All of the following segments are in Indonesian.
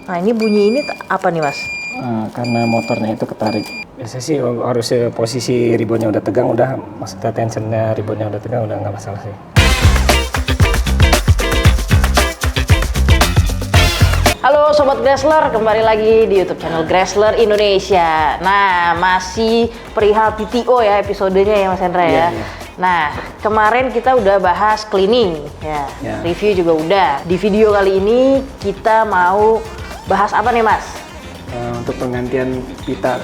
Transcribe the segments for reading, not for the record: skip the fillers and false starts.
Nah ini bunyi ini apa nih mas? Karena motornya itu ketarik. Biasanya sih harus posisi ribbonnya udah tegang, udah maksudnya tensionnya ribbonnya udah tegang, udah nggak masalah sih. Halo Sobat Grassler, kembali lagi di YouTube channel Grassler Indonesia. Nah, masih perihal PTO ya episodenya ya Mas Hendra ya. Iya. Nah, kemarin kita udah bahas cleaning ya, review juga udah. Di video kali ini kita mau bahas apa nih Mas? Untuk penggantian pita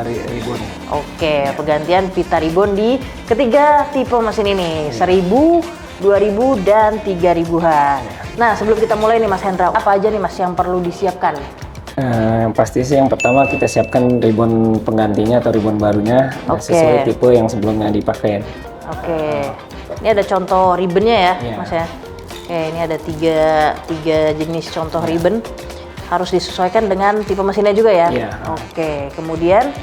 ribbon. Oke, pergantian pita ribbon di ketiga tipe mesin ini, 1000, 2000, dan 3000-an. Nah, sebelum kita mulai nih Mas Hendra, apa aja nih Mas yang perlu disiapkan? Yang pasti sih yang pertama kita siapkan ribbon penggantinya atau ribbon barunya sesuai tipe yang sebelumnya dipakai. Oke, ini ada contoh ribbonnya ya Mas ya. Oke, ini ada tiga jenis contoh ribbon. Harus disesuaikan dengan tipe mesinnya juga ya. Oke, kemudian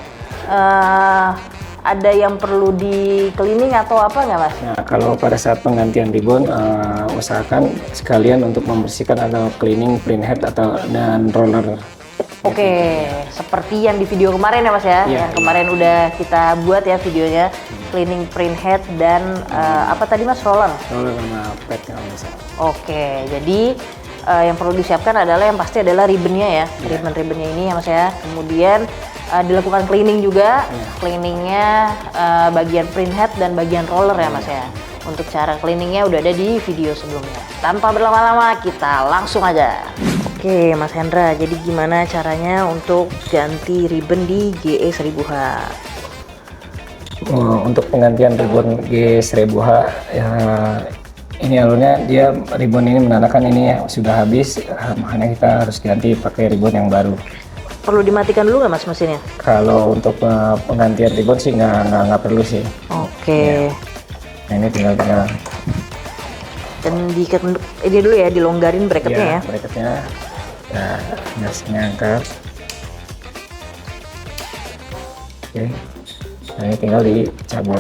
ada yang perlu di cleaning atau apa nggak Mas? Nah, kalau pada saat penggantian ribbon, usahakan sekalian untuk membersihkan atau cleaning print head atau dan roller. Oke, seperti yang di video kemarin ya Mas ya, yang kemarin udah kita buat ya videonya, cleaning print head dan apa tadi Mas, roller? Roller sama pad kalau misalnya. Oke, jadi yang perlu disiapkan adalah yang pasti adalah ribbonnya ya, ribbon-ribbonnya ini ya Mas ya. Kemudian dilakukan cleaning juga, cleaningnya bagian print head dan bagian roller ya Mas ya. Untuk cara cleaningnya udah ada di video sebelumnya. Tanpa berlama-lama kita langsung aja. Oke Mas Hendra, jadi gimana caranya untuk ganti ribbon di GE 1000H? Untuk penggantian ribbon GE 1000H ya, ini alurnya dia ribbon ini menandakan ini sudah habis, makanya kita harus ganti pakai ribbon yang baru. Perlu dimatikan dulu nggak Mas mesinnya? Kalau untuk penggantian ribbon sih nggak perlu sih. Oke. Nah, ini tinggal dan ini dulu ya, dilonggarin bracketnya ya. Bracketnya. Nah, gasnya angkat. Oke. Nah, ini tinggal dicabut.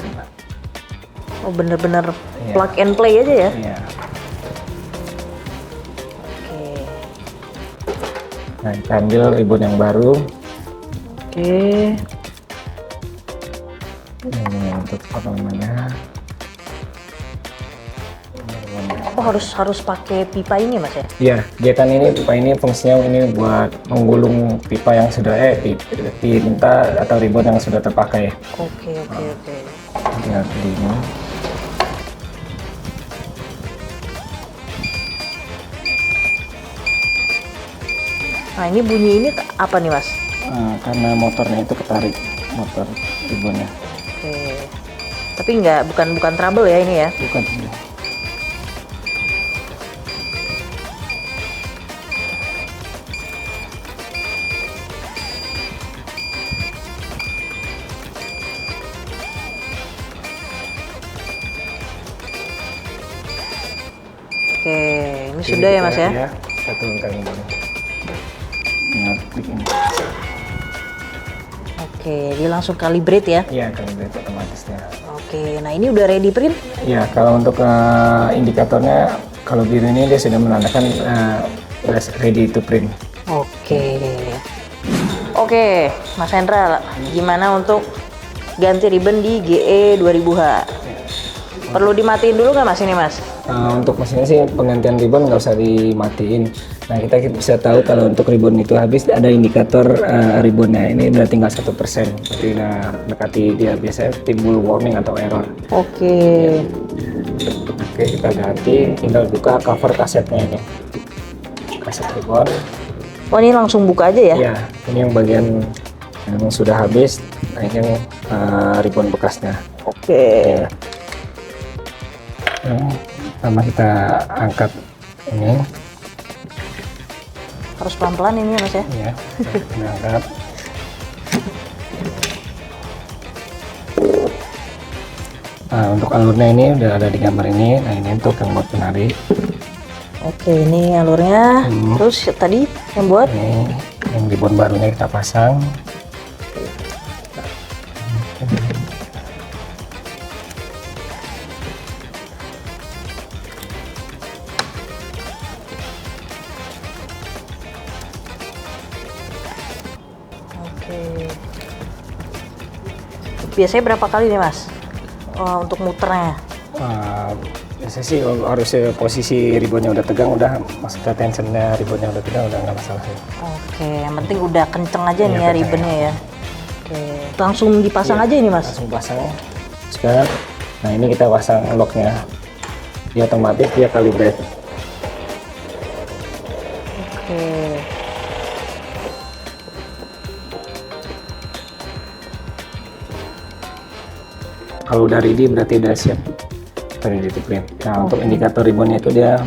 Oh, bener-bener plug and play aja ya? Iya. Oke. Nah, kita ambil ribbon yang baru. Oke. Ini untuk apa namanya? Oh, harus pakai pipa ini Mas ya? Iya, jahitan ini pipa ini fungsinya ini buat menggulung pipa yang sudah tinta atau ribbon yang sudah terpakai. Oke. Tinggal pilih ini. Nah, ini bunyi ini apa nih Mas? Karena motornya itu ketarik, motor ribbonnya. Oke. Tapi bukan trouble ya ini ya? Bukan. Oke, ini sudah ya Mas ya? Iya, satu kali ini. Nah, klik ini. Oke, dia langsung calibrate ya? Iya, calibrate otomatisnya. Oke, nah ini udah ready print? Iya, kalau untuk indikatornya, kalau biru ini dia sudah menandakan ready to print. Oke, Mas Hendra, gimana untuk ganti ribbon di GE 2000H? Perlu dimatiin dulu nggak Mas ini Mas? Untuk mesinnya sih penggantian ribbon nggak usah dimatiin. Nah, kita bisa tahu kalau untuk ribbon itu habis ada indikator ribbonnya ini udah tinggal 1%. Berarti udah mendekati dia, biasanya timbul warning atau error. Oke, kita ganti, tinggal buka cover kasetnya ini. Kaset ribbon. Oh, ini langsung buka aja ya? Iya, ini yang bagian yang sudah habis, nah ini yang ribbon bekasnya. Oke. Pertama kita angkat ini. Harus pelan-pelan ini ya Mas ya? Iya, kita angkat. Nah, untuk alurnya ini udah ada di gambar ini. Nah, ini untuk yang buat penarik. Oke, ini alurnya. Terus tadi yang buat? Ini yang ribbon barunya kita pasang. Oke. Biasanya berapa kali nih Mas untuk muternya? Biasanya sih harusnya posisi ribbonnya udah tegang, udah maksudnya tensionnya ribbonnya udah tegang, udah nggak masalah sih. Oke, yang penting udah kenceng aja nih ya kenceng ribbonnya ya. Oke, langsung dipasang aja ini Mas? Langsung pasang. Sekarang, nah ini kita pasang locknya. Dia otomatis dia calibrate. Oke. Kalau udah ready berarti udah siap ready to print. Nah untuk indikator ribbonnya itu dia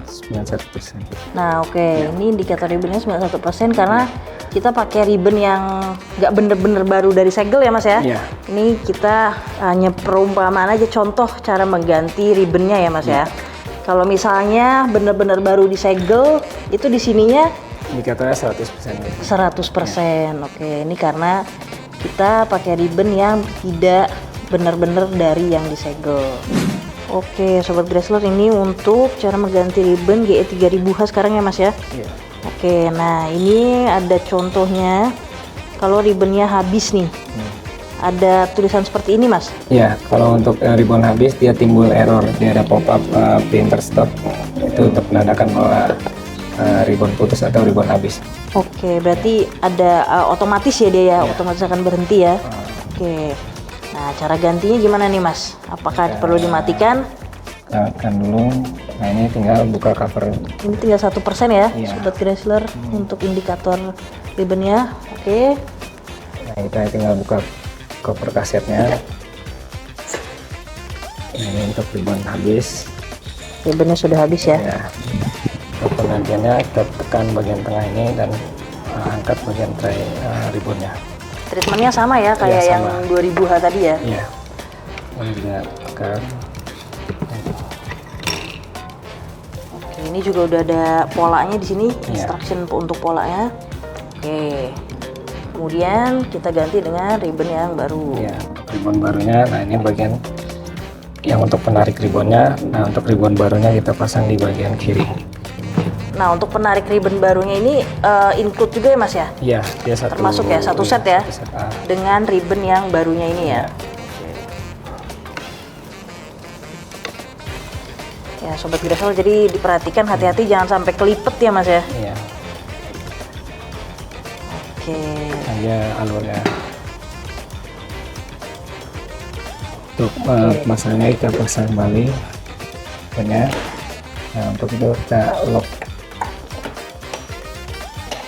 91%. Nah oke, ini indikator ribbonnya 91% karena kita pakai ribbon yang nggak bener-bener baru dari segel ya Mas ya? Iya. Ini kita hanya perumpamaan aja, contoh cara mengganti ribbonnya ya Mas ya. Kalau misalnya bener-bener baru di segel, itu di sininya Indikatornya 100%. 100%. Oke, ini karena kita pakai ribbon yang tidak benar-benar dari yang disegel. Oke, Sobat Grassler, ini untuk cara mengganti ribbon GE 3000H sekarang ya Mas ya? Iya. Oke, nah ini ada contohnya kalau ribbonnya habis nih. Ada tulisan seperti ini Mas? Ya, kalau untuk ribbon habis dia timbul error, dia ada pop-up printer stop. Itu untuk menandakan bahwa ribbon putus atau ribbon habis. Oke, berarti ada otomatis ya dia ya, otomatis akan berhenti ya. Oke, nah cara gantinya gimana nih Mas? Apakah perlu dimatikan? Kan dulu, nah ini tinggal buka cover. Ini tinggal 1% ya, Iya. Sobat Grassler, untuk indikator ribbonnya. Oke. Nah kita tinggal buka cover kasetnya. Nah, ini untuk ribbon habis. Ribbonnya sudah habis ya. Ya. Untuk penggantiannya kita tekan bagian tengah ini dan angkat bagian tray ribbonnya. Treatmentnya sama ya kayak Iya, yang sama. 2000H tadi ya. Iya. Ini juga tekan. Oke, ini juga udah ada polanya di sini, Iya. instruction untuk polanya. Oke. Kemudian kita ganti dengan ribbon yang baru. Ya, ribbon barunya. Nah ini bagian yang untuk penarik ribbonnya. Nah untuk ribbon barunya kita pasang di bagian kiri. Nah, untuk penarik ribbon barunya ini include juga ya Mas ya? Iya, dia satu. Termasuk ya, satu set ya? Satu set, Dengan ribbon yang barunya ini ya. Ya, Sobat Grassler, jadi diperhatikan hati-hati jangan sampai kelipet ya Mas ya. Iya. Oke. Aja alurnya. Untuk masanya kita pasang kembali punya. Nah untuk itu kita lock.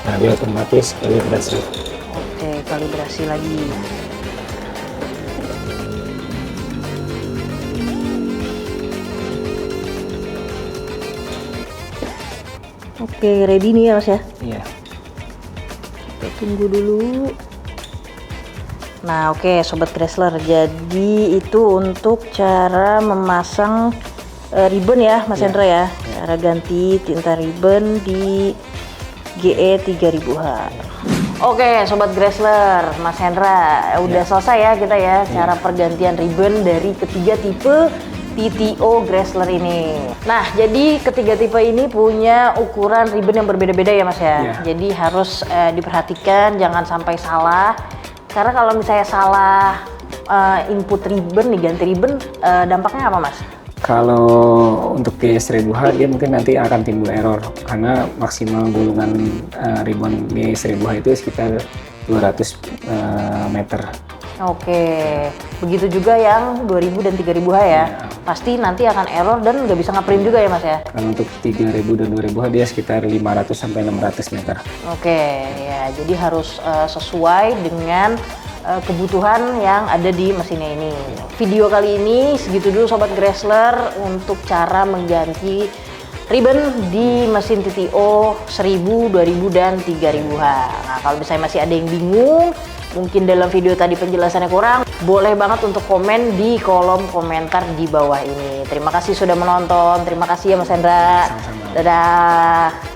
Nah dia otomatis kalibrasi. Oke, kalibrasi lagi. Oke, ready nih ya Mas ya. Iya. Kita tunggu dulu. Nah, oke Sobat Grassler, jadi itu untuk cara memasang ribbon ya Mas Hendra ya. Cara ganti tinta ribbon di GE 3000H. Oke Sobat Grassler, Mas Hendra udah selesai ya kita ya cara pergantian ribbon dari ketiga tipe TTO Grassler ini. Nah, jadi ketiga tipe ini punya ukuran ribbon yang berbeda-beda ya Mas ya. Iya. Jadi harus diperhatikan jangan sampai salah. Karena kalau misalnya salah input ribbon, diganti ribbon, dampaknya apa Mas? Kalau untuk G1000H dia mungkin nanti akan timbul error karena maksimal gulungan ribbon G1000H itu sekitar 200 meter. Oke, begitu juga yang 2000 dan 3000H ya. Iya. Pasti nanti akan error dan nggak bisa nge-print juga ya Mas ya. Kalau untuk 3000 dan 2000H dia sekitar 500 sampai 600 meter. Oke, ya jadi harus sesuai dengan kebutuhan yang ada di mesinnya ini. Video kali ini segitu dulu Sobat Grassler untuk cara mengganti ribbon di mesin TTO 1000, 2000, dan 3000H. Nah, kalau misalnya masih ada yang bingung, mungkin dalam video tadi penjelasannya kurang, boleh banget untuk komen di kolom komentar di bawah ini. Terima kasih sudah menonton. Terima kasih ya Mas Hendra. Sama-sama. Dadah.